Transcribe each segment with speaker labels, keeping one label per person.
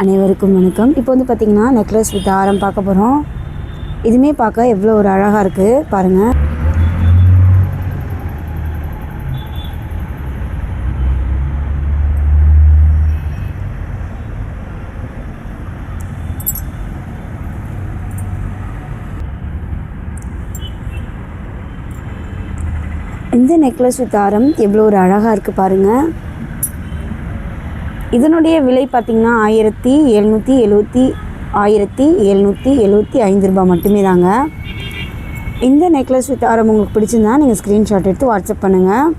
Speaker 1: அனைவருக்கும் வணக்கம். இப்போ வந்து பார்த்திங்கன்னா நெக்லஸ் வித் ஆரம் பார்க்க போகிறோம். இதுவுமே பார்க்க எவ்வளோ ஒரு அழகாக இருக்குது பாருங்கள். இந்த நெக்லஸ் வித் ஆரம் எவ்வளோ ஒரு அழகாக இருக்குது பாருங்கள். இதனுடைய விலை பார்த்திங்கன்னா 1775 ரூபா மட்டுமே தாங்க. இந்த நெக்லஸ் வித் ஆரம் உங்களுக்கு பிடிச்சிருந்தா நீங்கள் ஸ்க்ரீன்ஷாட் எடுத்து வாட்ஸ்அப் பண்ணுங்கள்.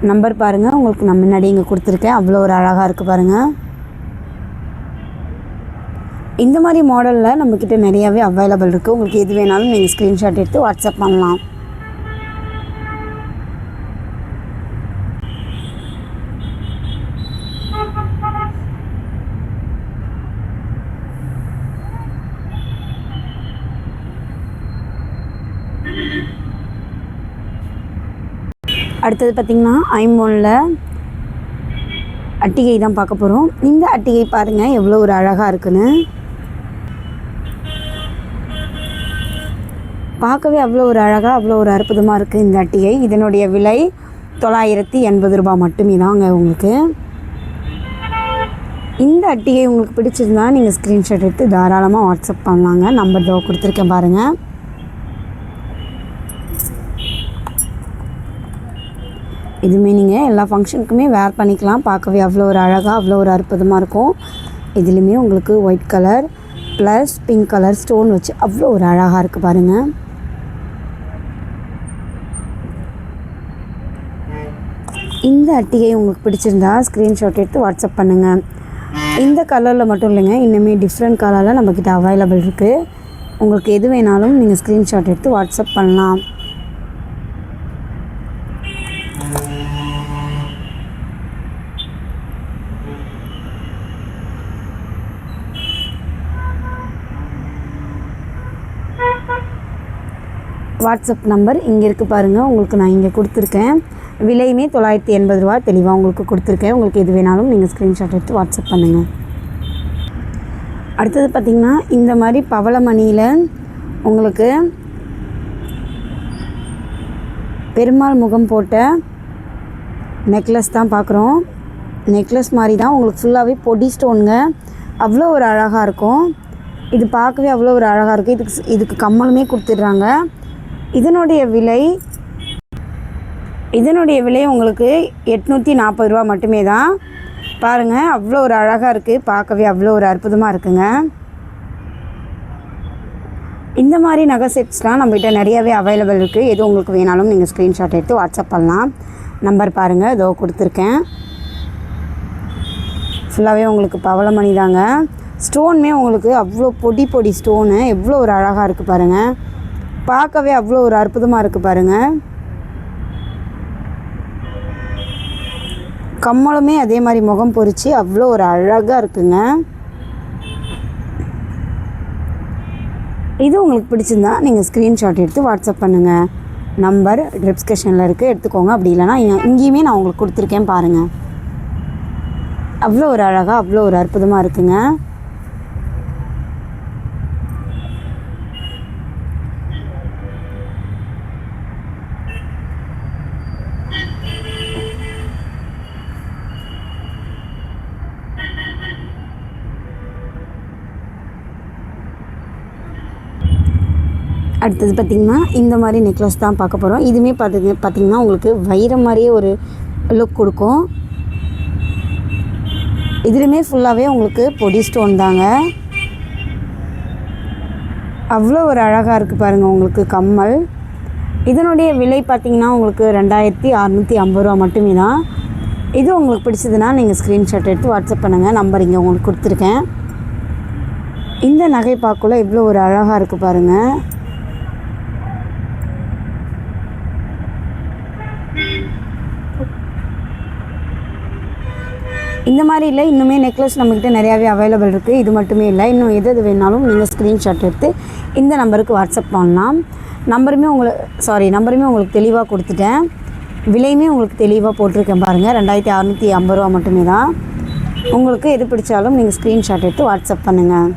Speaker 1: நம்பர் பாருங்கள், உங்களுக்கு நான் முன்னாடி இங்கே கொடுத்துருக்கேன். அவ்வளோ ஒரு அழகாக இருக்குது பாருங்கள். இந்த மாதிரி மாடலில் நம்மக்கிட்ட நிறையாவே அவைலபிள் இருக்குது. உங்களுக்கு எது வேணாலும் நீங்கள் ஸ்க்ரீன்ஷாட் எடுத்து வாட்ஸ்அப் பண்ணலாம். அடுத்தது பார்த்திங்கன்னா ஐம்பொனில் அட்டிகை தான் பார்க்க போகிறோம். இந்த அட்டிகை பாருங்கள் எவ்வளோ ஒரு அழகாக இருக்குன்னு. பார்க்கவே அவ்வளோ ஒரு அழகாக அவ்வளோ ஒரு அற்புதமாக இருக்குது இந்த அட்டிகை. இதனுடைய விலை 980 ரூபா மட்டுமே தாங்க உங்களுக்கு. இந்த அட்டிகை உங்களுக்கு பிடிச்சிருந்தா நீங்கள் ஸ்க்ரீன்ஷாட் எடுத்து தாராளமாக வாட்ஸ்அப் பண்ணலாங்க. நம்பர் தான் கொடுத்துருக்கேன் பாருங்கள். இதுவுமே நீங்கள் எல்லா ஃபங்க்ஷனுக்குமே வேர் பண்ணிக்கலாம். பார்க்கவே அவ்வளோ ஒரு அழகாக அவ்வளோ ஒரு அற்புதமாக இருக்கும். இதுலேயுமே உங்களுக்கு white colour plus pink colour stone வச்சு அவ்வளோ ஒரு அழகாக இருக்குது பாருங்கள். இந்த அட்டிகை உங்களுக்கு பிடிச்சிருந்தா ஸ்க்ரீன்ஷாட் எடுத்து வாட்ஸ்அப் பண்ணுங்கள். இந்த கலரில் மட்டும் இல்லைங்க, இன்னுமே டிஃப்ரெண்ட் கலரில் நம்மக்கிட்ட அவைலபிள் இருக்குது. உங்களுக்கு எது வேணாலும் நீங்கள் ஸ்க்ரீன்ஷாட் எடுத்து வாட்ஸ்அப் பண்ணலாம். வாட்ஸ்அப் நம்பர் இங்கே இருக்குது பாருங்கள். உங்களுக்கு நான் இங்கே கொடுத்துருக்கேன். விலையுமே 980 ரூபா தெளிவாக உங்களுக்கு கொடுத்துருக்கேன். உங்களுக்கு எது வேணாலும் நீங்கள் ஸ்க்ரீன்ஷாட் எடுத்து வாட்ஸ்அப் பண்ணுங்கள். அடுத்தது பார்த்திங்கன்னா இந்த மாதிரி பவளமணியில் உங்களுக்கு பெருமாள் முகம் போட்ட நெக்லஸ் தான் பார்க்குறோம். நெக்லஸ் மாதிரி தான் உங்களுக்கு ஃபுல்லாகவே பொடி ஸ்டோனுங்க. அவ்வளோ ஒரு அழகாக இருக்கும். இது பார்க்கவே அவ்வளோ ஒரு அழகாக இருக்குது. இதுக்கு கம்மலுமே கொடுத்துட்றாங்க. இதனுடைய விலை உங்களுக்கு 840 ரூபா மட்டுமே தான். பாருங்கள் அவ்வளோ ஒரு அழகாக இருக்குது. பார்க்கவே அவ்வளோ ஒரு அற்புதமாக இருக்குங்க. இந்த மாதிரி நகை செட்ஸ்லாம் நம்மகிட்ட நிறையாவே அவைலபிள் இருக்குது. எது உங்களுக்கு வேணாலும் நீங்கள் ஸ்க்ரீன்ஷாட் எடுத்து வாட்ஸ்அப் பண்ணலாம். நம்பர் பாருங்கள், இதோ கொடுத்துருக்கேன். ஃபுல்லாகவே உங்களுக்கு பவளமணி தாங்க. ஸ்டோனுமே உங்களுக்கு அவ்வளோ பொடி ஸ்டோனு எவ்வளோ ஒரு அழகாக இருக்குது பாருங்கள். பார்க்கவே அவ்வளோ ஒரு அற்புதமாக இருக்குது பாருங்கள். கம்மலுமே அதே மாதிரி முகம் பொறிச்சு அவ்வளோ ஒரு அழகாக இருக்குங்க. இது உங்களுக்கு பிடிச்சிருந்தா நீங்கள் ஸ்க்ரீன்ஷாட் எடுத்து வாட்ஸ்அப் பண்ணுங்கள். நம்பர் டிஸ்கிரிப்ஷனில் இருக்குது, எடுத்துக்கோங்க. அப்படி இல்லைனா இங்கேயுமே நான் உங்களுக்கு கொடுத்துருக்கேன் பாருங்கள். அவ்வளோ ஒரு அழகாக அவ்வளோ ஒரு அற்புதமாக இருக்குங்க. அடுத்தது பார்த்திங்கன்னா இந்த மாதிரி நெக்லஸ் தான் பார்க்க போகிறோம். இதுவுமே பார்த்திங்கன்னா உங்களுக்கு வைரம் மாதிரியே ஒரு லுக் கொடுக்கும். இதுலேயுமே ஃபுல்லாகவே உங்களுக்கு பொடி ஸ்டோன் தாங்க. அவ்வளோ ஒரு அழகாக இருக்குது பாருங்கள் உங்களுக்கு கம்மல். இதனுடைய விலை பார்த்திங்கன்னா உங்களுக்கு 2650 ரூபா மட்டுமே தான். இது உங்களுக்கு பிடிச்சதுன்னா நீங்கள் ஸ்க்ரீன்ஷாட் எடுத்து வாட்ஸ்அப் பண்ணுங்கள். நம்பர் இங்கே உங்களுக்கு கொடுத்துருக்கேன். இந்த நகை பார்க்கல எவ்வளோ ஒரு அழகாக இருக்குது பாருங்கள். இந்த மாதிரி இல்லை, இன்னுமே நெக்லஸ் நம்மக்கிட்ட நிறையாவே அவைலபிள் இருக்குது. இது மட்டுமே இல்லை, இன்னும் எது வேணாலும் நீங்கள் ஸ்க்ரீன்ஷாட் எடுத்து இந்த நம்பருக்கு வாட்ஸ்அப் பண்ணலாம். நம்பருமே உங்களுக்கு தெளிவாக கொடுத்துட்டேன். விலையுமே உங்களுக்கு தெளிவாக போட்டிருக்கேன் பாருங்கள். 2650 ரூபா மட்டுமே தான். உங்களுக்கு எது பிடிச்சாலும் நீங்கள் ஸ்க்ரீன்ஷாட் எடுத்து வாட்ஸ்அப் பண்ணுங்கள்.